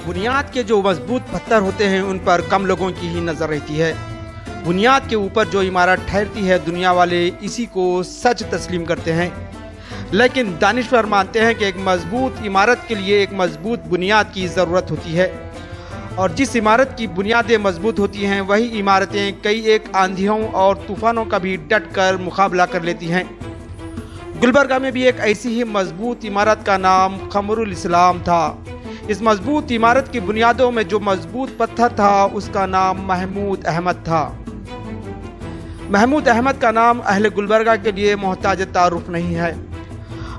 बुनियाद के जो मजबूत पत्थर होते हैं उन पर कम लोगों की ही नज़र रहती है। बुनियाद के ऊपर जो इमारत ठहरती है दुनिया वाले इसी को सच तस्लीम करते हैं, लेकिन दानिशवर मानते हैं कि एक मजबूत इमारत के लिए एक मजबूत बुनियाद की ज़रूरत होती है, और जिस इमारत की बुनियादें मजबूत होती हैं वही इमारतें कई एक आंधियों और तूफ़ानों का भी डट कर मुकाबला कर लेती हैं। गुलबर्गा में भी एक ऐसी ही मजबूत इमारत का नाम खमरुल इस्लाम था। इस मजबूत इमारत की बुनियादों में जो मजबूत पत्थर था उसका नाम महमूद अहमद था। महमूद अहमद का नाम अहले गुलबर्गा के लिए मोहताज तारुफ नहीं है।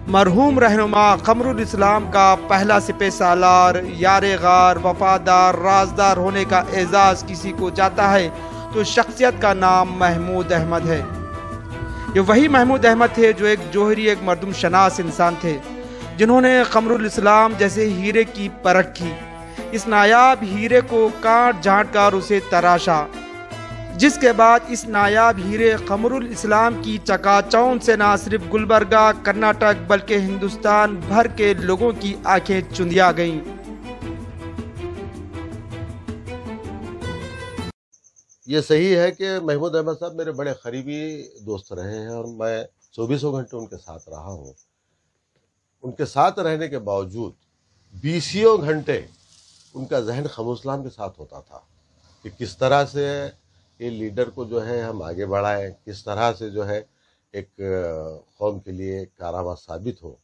मरहूम रहनुमा खमरुल इस्लाम का पहला सिपह सालार, यारे गार, वफादार, राजदार होने का एजाज़ किसी को जाता है तो शख्सियत का नाम महमूद अहमद है। ये वही महमूद अहमद थे जो एक जोहरी, एक मर्दुम शनास इंसान थे, जिन्होंने खमरुल इस्लाम जैसे हीरे की परख की। इस नायाब हीरे को काट झाँट कर उसे तराशा, जिसके बाद इस नायाब हीरे खमरुल इस्लाम की चकाचौंध से ना सिर्फ गुलबर्गा, कर्नाटक बल्कि हिंदुस्तान भर के लोगों की आंखें चुंधिया गईं। ये सही है कि महमूद अहमद साहब मेरे बड़े करीबी दोस्त रहे हैं और मैं 24 घंटे उनके साथ रहा हूँ। उनके साथ रहने के बावजूद 20 घंटे उनका जहन खमरुल इस्लाम के साथ होता था कि किस तरह से ये लीडर को जो है हम आगे बढ़ाएं, किस तरह से जो है एक कौम के लिए कारआमद साबित हो।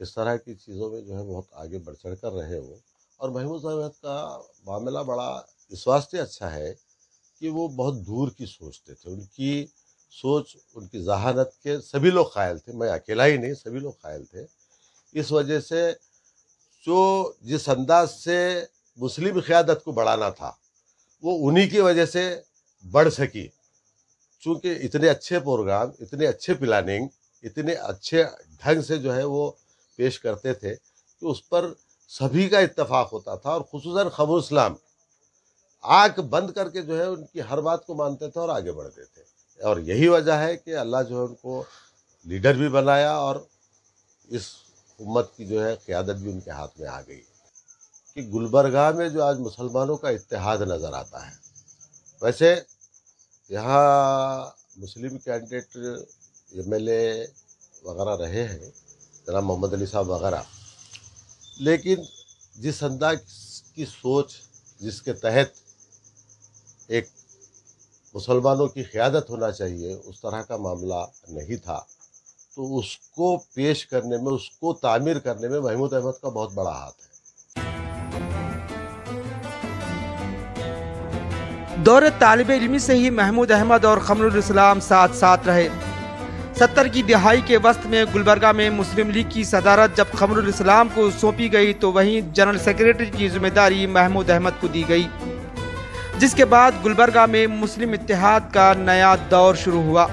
इस तरह की चीज़ों में जो है बहुत आगे बढ़ चढ़ कर रहे वो। और महमूद अहमद का मामला बड़ा इस वास्ते अच्छा है कि वो बहुत दूर की सोचते थे। उनकी सोच, उनकी जहानत के सभी लोग कायल थे, मैं अकेला ही नहीं, सभी लोग कायल थे। इस वजह से जो जिस अंदाज से मुस्लिम क़यादत को बढ़ाना था वो उन्हीं की वजह से बढ़ सकी, चूँकि इतने अच्छे प्रोग्राम, इतने अच्छे प्लानिंग, इतने अच्छे ढंग से जो है वो पेश करते थे कि उस पर सभी का इत्तेफाक होता था। और खुसूसन खमरुल इस्लाम आँख बंद करके जो है उनकी हर बात को मानते थे और आगे बढ़ते थे। और यही वजह है कि अल्लाह जो है उनको लीडर भी बनाया और इस उम्मत की जो है क़यादत भी उनके हाथ में आ गई। कि गुलबर्गा में जो आज मुसलमानों का इत्तेहाद नज़र आता है, वैसे यहाँ मुस्लिम कैंडिडेट MLA वगैरह रहे हैं, जनाब मोहम्मद अली साहब वगैरह, लेकिन जिस अंदाज की सोच जिसके तहत एक मुसलमानों की क़यादत होना चाहिए उस तरह का मामला नहीं था, तो उसको पेश करने में, उसको तामीर करने में महमूद अहमद का बहुत बड़ा हाथ है। दौरे तालिब इल्मी से ही महमूद अहमद और खमरुल इस्लाम साथ साथ रहे। 70 की दिहाई के वस्त में गुलबर्गा में मुस्लिम लीग की सदारत जब खमरुल इस्लाम को सौंपी गई तो वहीं जनरल सेक्रेटरी की जिम्मेदारी महमूद अहमद को दी गई, जिसके बाद गुलबर्गा में मुस्लिम इत्तेहाद का नया दौर शुरू हुआ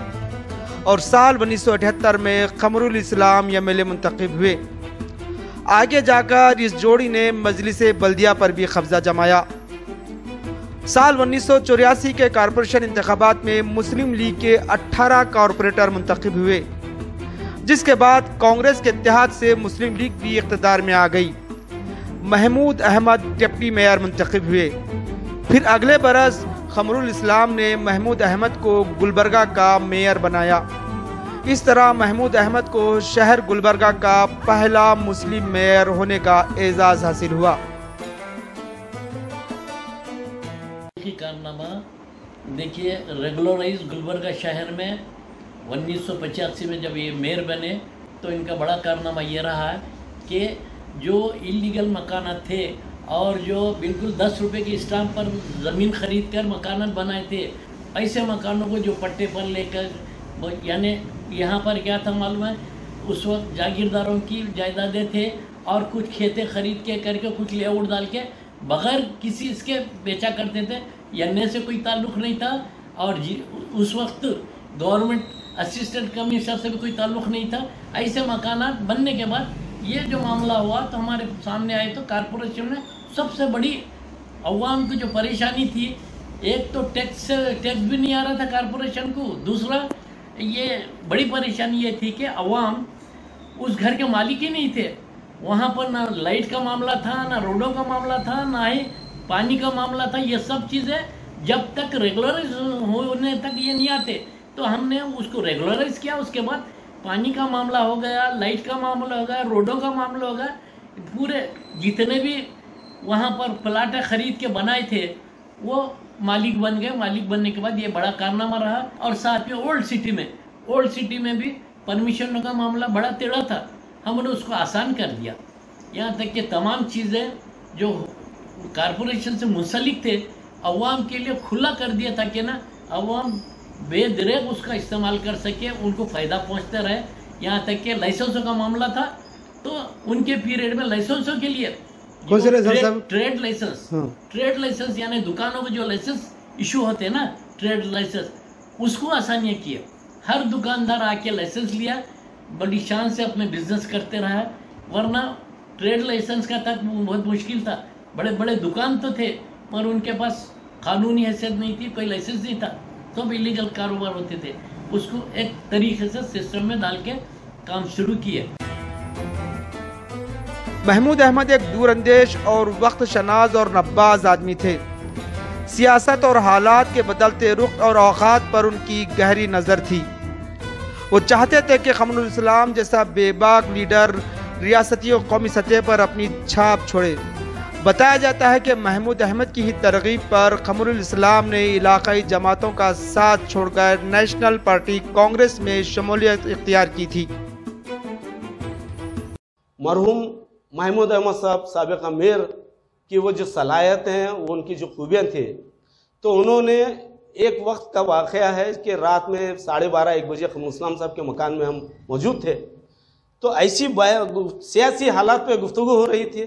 और साल 1978 में खमरुल इस्लाम MLA मुंतखब हुए। आगे जाकर इस जोड़ी ने मजलिस बल्दिया पर भी कब्जा जमाया। साल 1984 के कॉरपोरेशन इंतखाबात में मुस्लिम लीग के 18 कॉरपोरेटर मुंतखब हुए, जिसके बाद कांग्रेस के इत्तेहाद से मुस्लिम लीग भी इक़्तिदार में आ गई। महमूद अहमद डिप्टी मेयर मुंतखब हुए। फिर अगले बरस खमरुल इस्लाम ने महमूद अहमद को गुलबर्गा का मेयर बनाया। इस तरह महमूद अहमद को शहर गुलबर्गा का पहला मुस्लिम मेयर होने का एजाज़ हासिल हुआ। कारनामा देखिए, रेगुलराइज गुलबर्गा शहर में 1985 में जब ये मेयर बने तो इनका बड़ा कारनामा ये रहा कि जो इलीगल मकानात थे और जो बिल्कुल 10 रुपए की स्टाम्प पर ज़मीन ख़रीद कर मकानात बनाए थे, ऐसे मकानों को जो पट्टे पर लेकर, यानी यहाँ पर क्या था मालूम है, उस वक्त जागीरदारों की जायदादें थे और कुछ खेतें खरीद के करके कुछ लेआउट डाल के बग़ैर किसी इसके बेचा करते थे। एनए से कोई ताल्लुक़ नहीं था और उस वक्त गवर्नमेंट असिस्टेंट कमिश्नर से भी कोई ताल्लुक़ नहीं था। ऐसे मकानात बनने के बाद ये जो मामला हुआ तो हमारे सामने आए तो कॉरपोरेशन में सबसे बड़ी अवाम की जो परेशानी थी, एक तो टैक्स भी नहीं आ रहा था कॉरपोरेशन को, दूसरा ये बड़ी परेशानी ये थी कि अवाम उस घर के मालिक ही नहीं थे वहाँ पर ना लाइट का मामला था, ना रोडों का मामला था, ना ही पानी का मामला था। ये सब चीज़ें जब तक रेगुलराइज होने तक ये नहीं आते, तो हमने उसको रेगुलराइज किया। उसके बाद पानी का मामला हो गया, लाइट का मामला हो गया, रोडों का मामला हो गया। पूरे जितने भी वहाँ पर प्लाट खरीद के बनाए थे वो मालिक बन गए। मालिक बनने के बाद ये बड़ा कारनामा रहा। और साथ में ओल्ड सिटी में भी परमिशन का मामला बड़ा टेढ़ा था, हमने उसको आसान कर दिया। यहाँ तक कि तमाम चीज़ें जो कारपोरेशन से मुंसलिक थे अवाम के लिए खुला कर दिया, ताकि ना अवाम बेदरेग उसका इस्तेमाल कर सके, उनको फ़ायदा पहुँचते रहे। यहाँ तक कि लाइसेंसों का मामला था, तो उनके पीरियड में लाइसेंसों के लिए ट्रेड लाइसेंस यानी दुकानों में जो लाइसेंस इशू होते हैं ना, ट्रेड लाइसेंस, उसको आसानियाँ किए। हर दुकानदार आके लाइसेंस लिया, बड़ी शान से अपने बिजनेस करते रहा। वरना ट्रेड लाइसेंस का तक बहुत मुश्किल था। बड़े बड़े दुकान तो थे पर उनके पास कानूनी हैसियत नहीं थी, कोई लाइसेंस नहीं था, सब इलीगल कारोबार होते थे। उसको एक तरीके से सिस्टम में डाल के काम शुरू किए। महमूद अहमद एक दूरअंदेश और वक्त शनाज और नब्बाज आदमी थे। सियासत और हालात के बदलते रुख और औकात पर उनकी गहरी नज़र थी। वो चाहते थे कि क़मरुल इस्लाम जैसा बेबाक लीडर रियासती और कौमी सतह पर अपनी छाप छोड़े। बताया जाता है कि महमूद अहमद की ही तरगीब पर क़मरुल इस्लाम ने इलाकाई जमातों का साथ छोड़कर नेशनल पार्टी कांग्रेस में शमूलियत इख्तियार की थी। मरहूम महमूद अहमद साहब साबिक़ मेयर की वो जो सलाहियतें हैं, वो उनकी जो खूबियाँ थी, तो उन्होंने एक वक्त का वाक़या है कि रात में 12:30-1 बजे क़मरुल इस्लाम साहब के मकान में हम मौजूद थे। तो ऐसी सियासी हालात पे गुफ्तगू हो रही थी,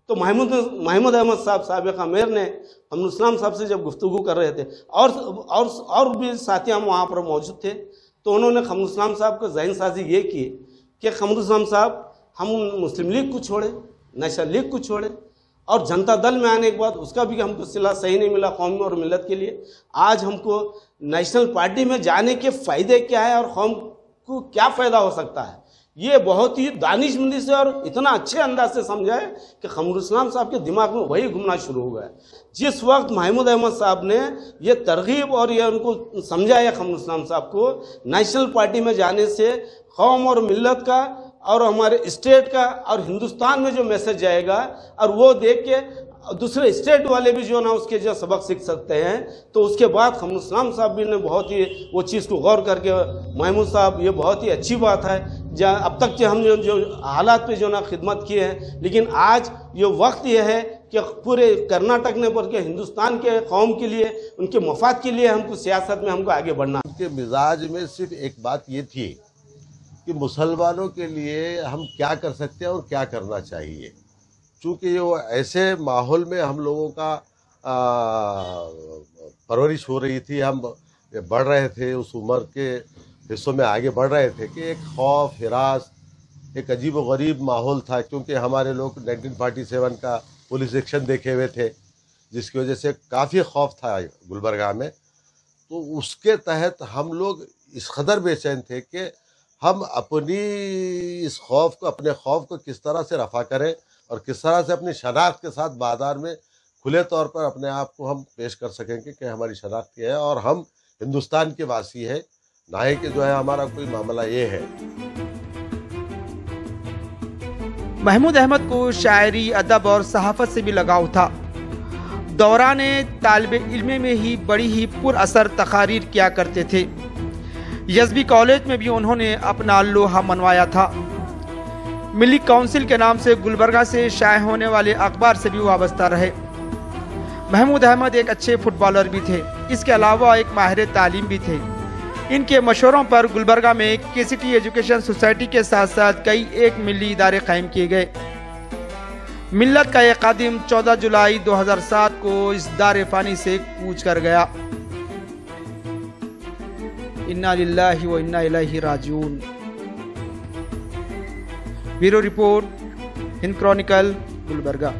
तो महमूद अहमद साहब साबिक़ मेयर ने क़मरुल इस्लाम साहब से जब गुफ्तगू कर रहे थे और भी साथी हम वहाँ पर मौजूद थे, तो उन्होंने क़मरुल इस्लाम साहब को ज़हन साजी ये की कि क़मरुल इस्लाम साहब हम मुस्लिम लीग को छोड़े, नेशनल लीग को छोड़े, और जनता दल में आने के बाद उसका भी हमको सिला सही नहीं मिला कौम और मिलत के लिए। आज हमको नेशनल पार्टी में जाने के फ़ायदे क्या है और कौम को क्या फ़ायदा हो सकता है, ये बहुत ही दानिशमंदी से और इतना अच्छे अंदाज से समझाए कि क़मरुल इस्लाम साहब के दिमाग में वही घूमना शुरू हो गया। जिस वक्त महमूद अहमद साहब ने ये तरगीब और ये उनको समझाया क़मरुल इस्लाम साहब को नेशनल पार्टी में जाने से कौम और मिलत का और हमारे स्टेट का और हिंदुस्तान में जो मैसेज जाएगा, और वो देख के दूसरे स्टेट वाले भी जो ना उसके जो सबक सीख सकते हैं, तो उसके बाद क़मरुल इस्लाम साहब भी ने बहुत ही वो चीज़ को गौर करके महमूद साहब ये बहुत ही अच्छी बात है अब तक के हम जो हालात पे जो ना खिदमत किए हैं, लेकिन आज ये वक्त ये है कि पूरे कर्नाटक ने पर के हिंदुस्तान के कौम के लिए उनके मफाद के लिए हमको सियासत में हमको आगे बढ़ना। उनके मिजाज में सिर्फ एक बात ये थी कि मुसलमानों के लिए हम क्या कर सकते हैं और क्या करना चाहिए। चूँकि वो ऐसे माहौल में हम लोगों का परवरिश हो रही थी, हम बढ़ रहे थे, उस उम्र के हिस्सों में आगे बढ़ रहे थे कि एक खौफ, हिरास, एक अजीब व गरीब माहौल था। क्योंकि हमारे लोग 1947 का पुलिस एक्शन देखे हुए थे, जिसकी वजह से काफ़ी खौफ था गुलबर्गा में। तो उसके तहत हम लोग इस कदर बेचैन थे कि हम अपनी इस खौफ को, अपने खौफ को किस तरह से रफ़ा करें और किस तरह से अपनी शनाख्त के साथ बाजार में खुले तौर पर अपने आप को हम पेश कर सकेंगे कि हमारी शनाख्त क्या है और हम हिंदुस्तान के वासी हैं, ना ही कि जो है हमारा कोई मामला ये है। महमूद अहमद को शायरी, अदब और सहाफ़त से भी लगाव था। दौरान तालिब इल्म में ही बड़ी ही पुरअसर तकारीर किया करते थे। यज़बी कॉलेज में भी उन्होंने अपना लोहा मनवाया था। मिली काउंसिल के नाम से गुलबर्गा से शाये होने वाले अखबार से भी वाबस्ता रहे। महमूद अहमद एक अच्छे फुटबॉलर भी थे, इसके अलावा एक माहिर तालीम भी थे। इनके मशवरों पर गुलबर्गा में केसीटी एजुकेशन सोसाइटी के साथ साथ कई एक मिली इदारे कायम किए गए। मिल्लत का एक खादिम 14 जुलाई 2007 को इस दार फानी से कूच कर गया। इन्ना लिल्लाहि व इन्ना इलैहि राजिऊन। Bureau report, Hind Chronicle, Gulbarga.